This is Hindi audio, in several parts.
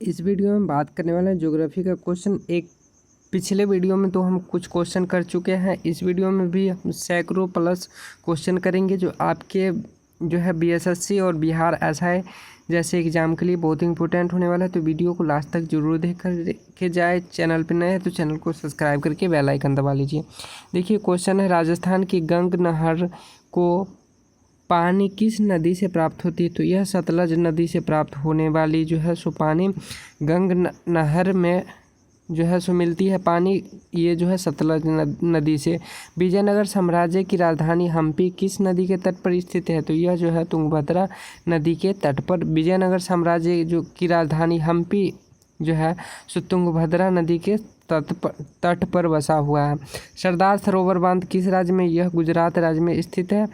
इस वीडियो में बात करने वाले हैं ज्योग्राफी का क्वेश्चन। एक पिछले वीडियो में तो हम कुछ क्वेश्चन कर चुके हैं, इस वीडियो में भी हम सैकड़ों प्लस क्वेश्चन करेंगे जो आपके जो है बीएसएससी और बिहार एसआई जैसे एग्जाम के लिए बहुत इंपॉर्टेंट होने वाला है। तो वीडियो को लास्ट तक जरूर देख कर के जाए। चैनल पर नए हैं तो चैनल को सब्सक्राइब करके बेल आइकन दबा लीजिए। देखिए क्वेश्चन है, राजस्थान की गंग नहर को पानी किस नदी से प्राप्त होती है? तो यह सतलज नदी से प्राप्त होने वाली जो है सो पानी गंग नहर में जो है सो मिलती है पानी, ये जो है सतलज नदी से। विजयनगर साम्राज्य की राजधानी हम्पी किस नदी के तट पर स्थित है? तो यह जो है तुंगभद्रा नदी के तट पर विजयनगर साम्राज्य जो की राजधानी हम्पी जो है सो तुंगभद्रा नदी के तट पर बसा हुआ है। सरदार सरोवर बांध किस राज्य में? यह गुजरात राज्य में स्थित है।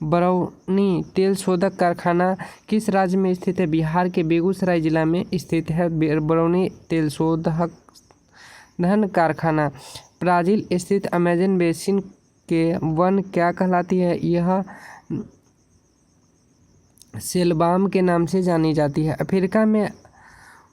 बरौनी तेल शोधक कारखाना किस राज्य में स्थित है? बिहार के बेगूसराय जिला में स्थित है बरौनी तेल शोधक कारखाना। ब्राज़ील स्थित अमेजन बेसिन के वन क्या कहलाती है? यह सेलबाम के नाम से जानी जाती है। अफ्रीका में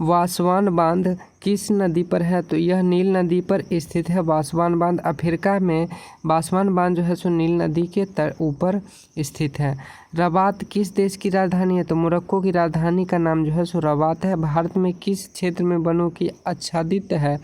वासवान बांध किस नदी पर है? तो यह नील नदी पर स्थित है वासवान बांध। अफ्रीका में वासवान बांध जो है सो नील नदी के ऊपर स्थित है। रबात किस देश की राजधानी है? तो मोरक्को की राजधानी का नाम जो है सो रबात है। भारत में किस क्षेत्र में वनों की आच्छादित है?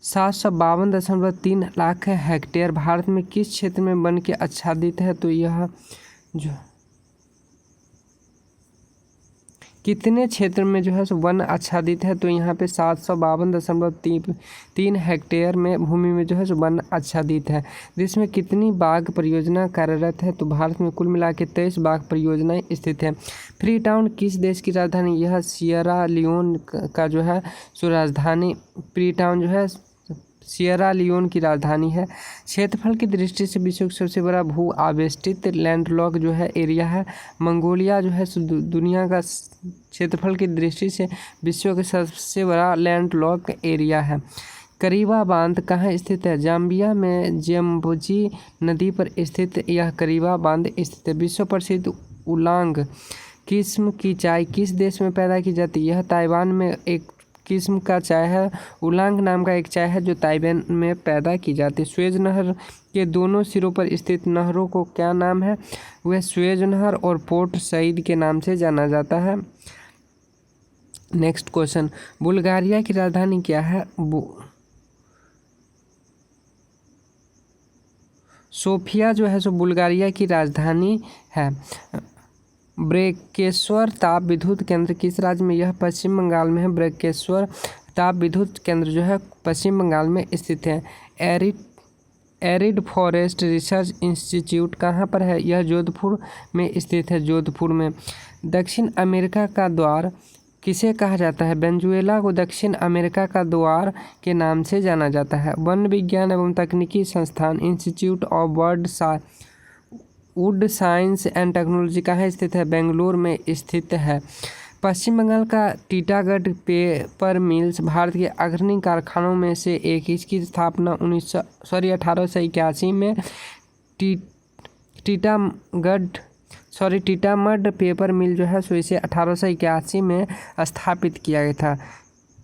752.3 लाख हेक्टेयर भारत में किस क्षेत्र में वन के आच्छादित है? तो यह जो कितने क्षेत्र में जो है सो वन आच्छादित है? तो यहाँ पे 752.3 हेक्टेयर में भूमि में जो है सो वन आच्छादित है। देश में कितनी बाघ परियोजना कार्यरत है? तो भारत में कुल मिला के 23 बाघ परियोजनाएं स्थित है। फ्री टाउन किस देश की राजधानी? यह सियरा लियोन का जो है सो राजधानी फ्री टाउन जो है सियरा लियोन की राजधानी है। क्षेत्रफल की दृष्टि से विश्व का सबसे बड़ा भू आवेष्टित लैंडलॉक जो है एरिया है मंगोलिया जो है दुनिया का क्षेत्रफल की दृष्टि से विश्व का सबसे बड़ा लैंडलॉक एरिया है। करीबा बांध कहाँ स्थित है? जाम्बिया में जेम्बोजी नदी पर स्थित यह करीबा बांध स्थित है। विश्व प्रसिद्ध उलांग किस्म की चाय किस देश में पैदा की जाती है? यह ताइवान में एक किस्म का चाय है। उलांग नाम का एक चाय है जो ताइवान में पैदा की जाती है। स्वेज नहर के दोनों सिरों पर स्थित नहरों को क्या नाम है? वह स्वेज नहर और पोर्ट सईद के नाम से जाना जाता है। नेक्स्ट क्वेश्चन, बुल्गारिया की राजधानी क्या है? सोफिया जो है सो बुल्गारिया की राजधानी है। ब्रकेश्वर ताप विद्युत केंद्र किस राज्य में? यह पश्चिम बंगाल में है। ब्रकेश्वर ताप विद्युत केंद्र जो है पश्चिम बंगाल में स्थित है। एरिड फॉरेस्ट रिसर्च इंस्टीट्यूट कहाँ पर है? यह जोधपुर में स्थित है। जोधपुर में। दक्षिण अमेरिका का द्वार किसे कहा जाता है? वेनेजुएला को दक्षिण अमेरिका का द्वार के नाम से जाना जाता है। वन विज्ञान एवं तकनीकी संस्थान institute of would science and technology कहाँ स्थित है? बेंगलुरु में स्थित है। पश्चिम बंगाल का टीटागढ़ पेपर मिल्स भारत के अग्रणी कारखानों में से एक। इसकी स्थापना 1881 में टीटामढ़ पेपर मिल जो है सो इसे 1881 में स्थापित किया गया था।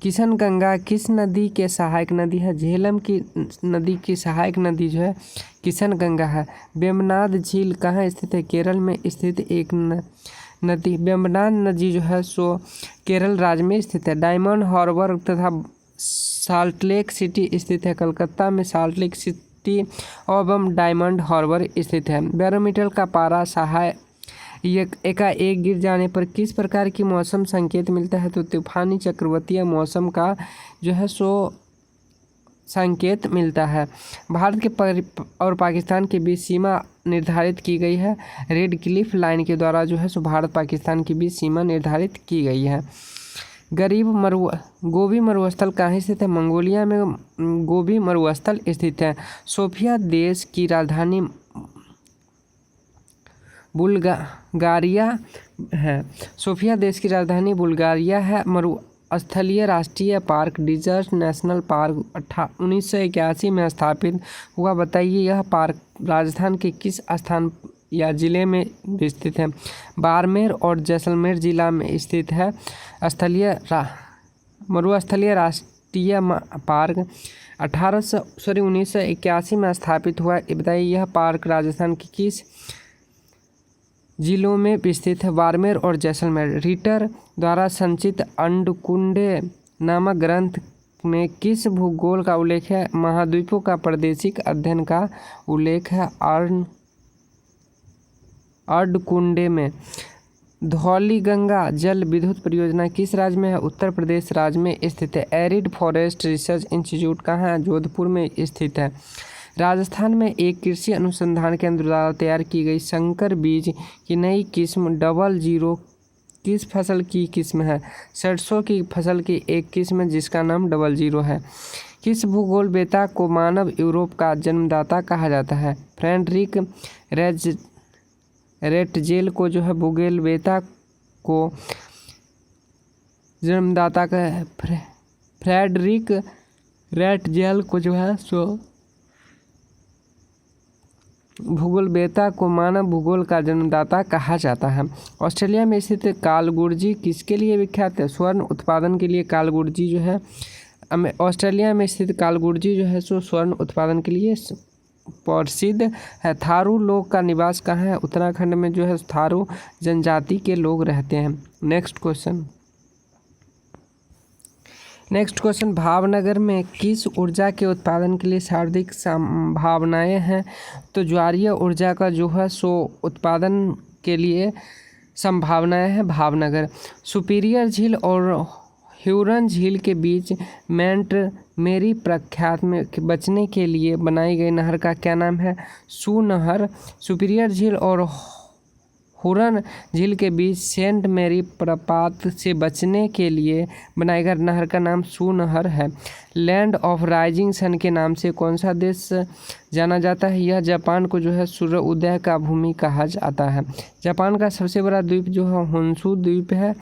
किशनगंगा किस नदी के सहायक नदी है? झेलम की नदी की सहायक नदी जो है किशनगंगा है। वेम्बनाड झील कहाँ स्थित है? केरल में स्थित एक नदी। वेम्बनाड नदी जो है सो केरल राज्य में स्थित है। डायमंड हार्बर तथा साल्टलेक सिटी स्थित है। कलकत्ता में साल्टलेक सिटी एवं डायमंड हार्बर स्थित है। बैरोमीटर का पारा एकाएक गिर जाने पर किस प्रकार की मौसम संकेत मिलता है? तो तूफानी चक्रवातीय मौसम का जो है सो संकेत मिलता है। भारत के और पाकिस्तान के बीच सीमा निर्धारित की गई है। रेड क्लिफ लाइन के द्वारा जो है सो भारत पाकिस्तान के बीच सीमा निर्धारित की गई है। गोबी मरुस्थल कहाँ स्थित है? मंगोलिया में गोबी मरुस्थल स्थित है। सोफिया देश की राजधानी बुल्गारिया है। सोफिया देश की राजधानी बुल्गारिया है। मरुस्थलीय राष्ट्रीय पार्क डिज़र्ट नेशनल पार्क 1981 में स्थापित हुआ। बताइए यह पार्क राजस्थान के किस स्थान या जिले में स्थित है। बाड़मेर और जैसलमेर जिला में स्थित है। मरुस्थलीय राष्ट्रीय पार्क 1981 में स्थापित हुआ। बताइए यह पार्क राजस्थान के किस जिलों में स्थित है? बाड़मेर और जैसलमेर। रिटर द्वारा संचित अंडकुंडे नामक ग्रंथ में किस भूगोल का उल्लेख है? महाद्वीपों का प्रादेशिक अध्ययन का उल्लेख है अंडकुंडे में। धौलीगंगा जल विद्युत परियोजना किस राज्य में है? उत्तर प्रदेश राज्य में स्थित है। एरिड फॉरेस्ट रिसर्च इंस्टीट्यूट कहाँ है? जोधपुर में स्थित है। राजस्थान में एक कृषि अनुसंधान केंद्र द्वारा तैयार की गई संकर बीज की नई किस्म 00 किस फसल की किस्म है? सरसों की फसल की एक किस्म है जिसका नाम 00 है। किस भूगोलवेत्ता को मानव यूरोप का जन्मदाता कहा जाता है? फ्रेडरिक रेटजेल को जो है भूगोलवेत्ता को जन्मदाता का है। फ्रेडरिक रेटजेल को जो है सो भूगोलवेत्ता को मानव भूगोल का जन्मदाता कहा जाता है। ऑस्ट्रेलिया में स्थित कालगुर्जी किसके लिए विख्यात है? स्वर्ण उत्पादन के लिए कालगुर्जी जो है ऑस्ट्रेलिया में स्थित कालगुर्जी जो है सो स्वर्ण उत्पादन के लिए प्रसिद्ध है। थारू लोग का निवास कहाँ है? उत्तराखंड में जो है थारू जनजाति के लोग रहते हैं। नेक्स्ट क्वेश्चन भावनगर में किस ऊर्जा के उत्पादन के लिए सर्वाधिक संभावनाएं हैं? तो ज्वारीय ऊर्जा का जो है सो उत्पादन के लिए संभावनाएं हैं भावनगर। सुपीरियर झील और ह्यूरन झील के बीच मेंट मेरी प्रख्यात में बचने के लिए बनाई गई नहर का क्या नाम है? सू नहर। सुपीरियर झील और हुरन झील के बीच सेंट मेरी प्रपात से बचने के लिए बनाई गई नहर का नाम सू नहर है। लैंड ऑफ राइजिंग सन के नाम से कौन सा देश जाना जाता है? यह जापान को जो है सूर्य उदय का भूमि कहा जाता है। जापान का सबसे बड़ा द्वीप जो है होन्शु द्वीप है।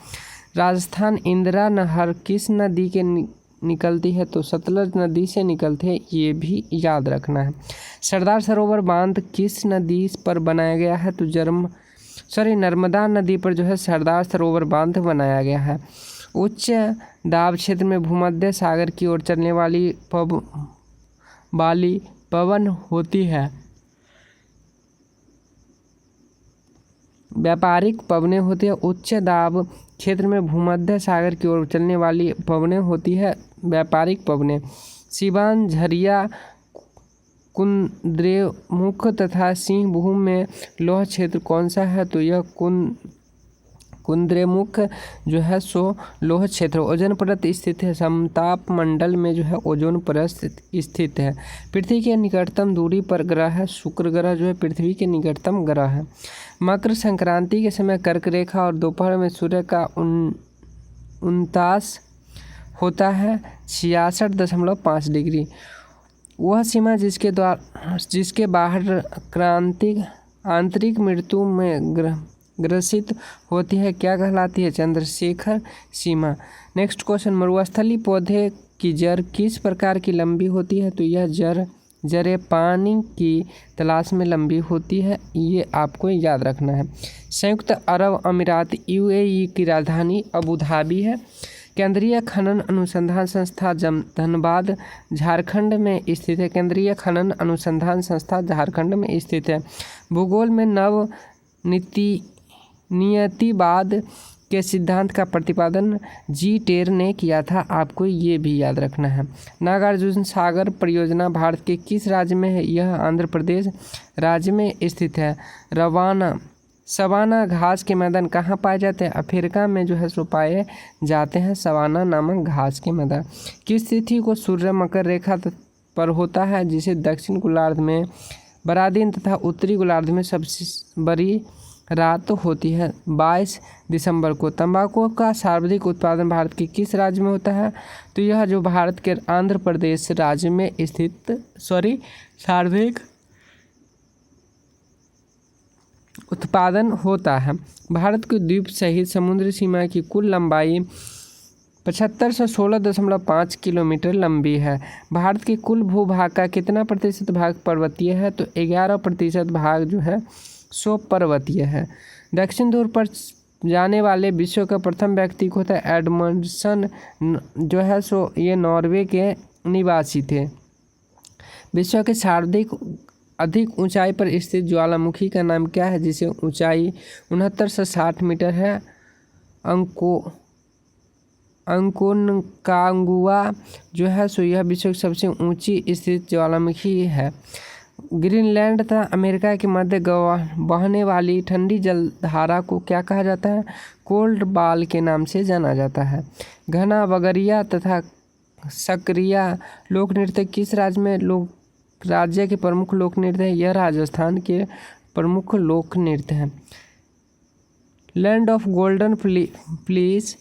राजस्थान इंदिरा नहर किस नदी के निकलती है? तो सतलज नदी से निकलती है, ये भी याद रखना है। सरदार सरोवर बांध किस नदी पर बनाया गया है? तो नर्मदा नदी पर जो है सरदार सरोवर बांध बनाया गया है। उच्च दाब क्षेत्र में भूमध्य सागर की ओर चलने वाली पवन होती है। व्यापारिक पवनें होती है। उच्च दाब क्षेत्र में भूमध्य सागर की ओर चलने वाली पवनें होती है व्यापारिक पवनें। सिवान, झरिया, कुद्रेमुख तथा सिंहभूम में लौह क्षेत्र कौन सा है? तो यह कुद्रेमुख जो है सो लौह क्षेत्र। ओजोन परत स्थित है। समताप मंडल में जो है ओजोन परत स्थित है। पृथ्वी के निकटतम दूरी पर ग्रह है शुक्र ग्रह जो है पृथ्वी के निकटतम ग्रह है। मकर संक्रांति के समय कर्क रेखा और दोपहर में सूर्य का उनतास होता है 66.5 डिग्री। वह सीमा जिसके बाहर क्रांतिक आंतरिक मृत्यु में ग्रसित होती है क्या कहलाती है? चंद्रशेखर सीमा। नेक्स्ट क्वेश्चन मरुस्थलीय पौधे की जड़ किस प्रकार की लंबी होती है? तो यह जड़ें पानी की तलाश में लंबी होती है, ये आपको याद रखना है। संयुक्त अरब अमीरात UAE की राजधानी अबू धाबी है। केंद्रीय खनन अनुसंधान संस्था धनबाद झारखंड में स्थित है। केंद्रीय खनन अनुसंधान संस्था झारखंड में स्थित है। भूगोल में नव नियतिवाद के सिद्धांत का प्रतिपादन जी टेर ने किया था, आपको ये भी याद रखना है। नागार्जुन सागर परियोजना भारत के किस राज्य में है? यह आंध्र प्रदेश राज्य में स्थित है। सवाना घास के मैदान कहाँ पाए जाते हैं? अफ्रीका में जो है सो पाए जाते हैं सवाना नामक घास के मैदान। किस तिथि को सूर्य मकर रेखा पर होता है जिसे दक्षिण गोलार्ध में बड़ा दिन तथा उत्तरी गोलार्ध में सबसे बड़ी रात होती है? 22 दिसंबर को। तंबाकू का सर्वाधिक उत्पादन भारत के किस राज्य में होता है? तो यह जो भारत के आंध्र प्रदेश राज्य में स्थित सर्वाधिक उत्पादन होता है। भारत के द्वीप सहित समुद्री सीमा की कुल लंबाई 7516.5 किलोमीटर लंबी है। भारत के कुल भूभाग का कितना प्रतिशत भाग पर्वतीय है? तो 11% भाग जो है सो पर्वतीय है। दक्षिण ध्रुव पर जाने वाले विश्व का प्रथम व्यक्ति को था एडमंडसन, जो है सो ये नॉर्वे के निवासी थे। विश्व के सर्वाधिक अधिक ऊंचाई पर स्थित ज्वालामुखी का नाम क्या है, जिसे ऊंचाई 69 से 60 मीटर है? अंकोनकागुआ जो है सो यह विश्व की सबसे ऊंची स्थित ज्वालामुखी है। ग्रीनलैंड तथा अमेरिका के मध्य बहने वाली ठंडी जलधारा को क्या कहा जाता है? कोल्ड बाल के नाम से जाना जाता है। घना बगरिया तथा सक्रिया लोक नृत्य किस राज्य के प्रमुख लोक नृत्य है? यह राजस्थान के प्रमुख लोक नृत्य हैं। लैंड ऑफ गोल्डन फ्लीस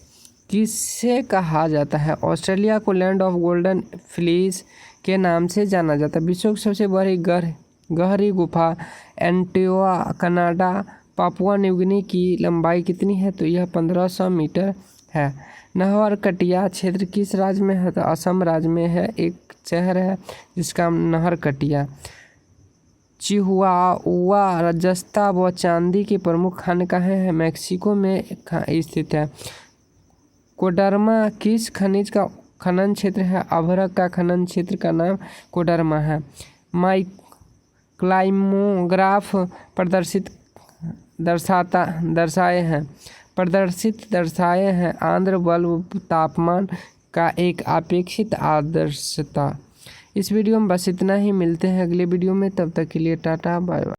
किसे कहा जाता है? ऑस्ट्रेलिया को लैंड ऑफ गोल्डन फ्लीस के नाम से जाना जाता है। विश्व की सबसे बड़ी गहरी गुफा एंटिवा कनाडा पापुआ न्यू गिनी की लंबाई कितनी है? तो यह 1500 मीटर है। नहरकटिया क्षेत्र किस राज्य में है? तो असम राज्य में है। एक शहर है जिसका नहरकटिया। चिहुआहुआ रजस्ता व चांदी के प्रमुख खानकाहें हैं, मैक्सिको में स्थित है। कोडरमा किस खनिज का खनन क्षेत्र है? अभ्रक का खनन क्षेत्र का नाम कोडरमा है। क्लाइमोग्राफ दर्शाए हैं आर्द्र बल्ब तापमान का एक अपेक्षित आदर्शता। इस वीडियो में बस इतना ही, मिलते हैं अगले वीडियो में, तब तक के लिए टाटा बाय बाय।